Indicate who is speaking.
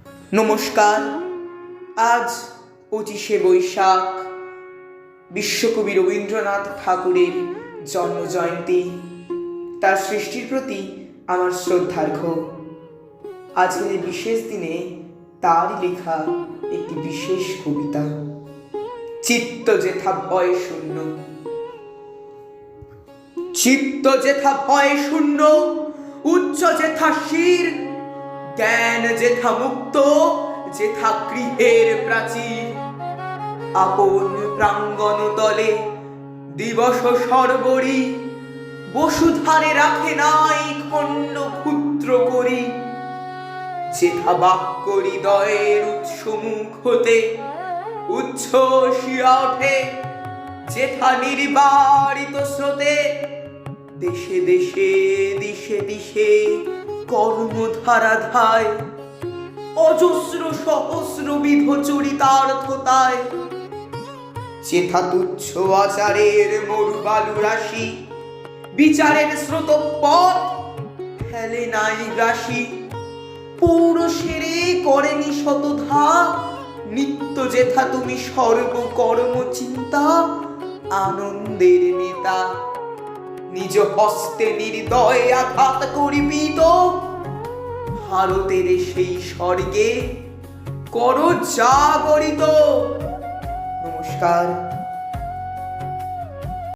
Speaker 1: নমস্কার। আজ 25শে বৈশাখ, বিশ্বকবি রবীন্দ্রনাথ ঠাকুরের জন্মজয়ন্তী। তার সৃষ্টির প্রতি আমার শ্রদ্ধার্ঘ। আজকের এই বিশেষ দিনে তারই লেখা একটি বিশেষ কবিতা, চিত্ত যেথা ভয় শূন্য। চিত্ত যেথা ভয় শূন্য, উচ্চ যেথা শির, জ্ঞান যেথা মুক্ত, যেথা গৃহের প্রাচীর। আপন প্রাঙ্গণ তলে দিবস সর্বরি, বসুধারে রাখে নাই খণ্ড ক্ষুদ্র করি। যেথা বাক্য হৃদয়ের উৎসমুখ হতে উচ্ছ্বসিয়া ওঠে, যেথা নির্বারিত স্রোতে দেশে দেশে দিশে দিশে কর্মধারা ধায়, অজস্র সহস্রবিধ চরিতার্থতায়। যেথা তুচ্ছ আচারের মরুবালু রাশি, বিচারের স্রোতপথ ফেলে নাই গ্রাসী। পৌরুষেরে করেনি শতধা, নিত্য যেথা তুমি সর্বকর্ম চিন্তা। আনন্দের নেতা নিজ হস্তে নির্দয় আঘাত করিবিত, ভারতের সেই স্বর্গে কর জাগরিত। নমস্কার।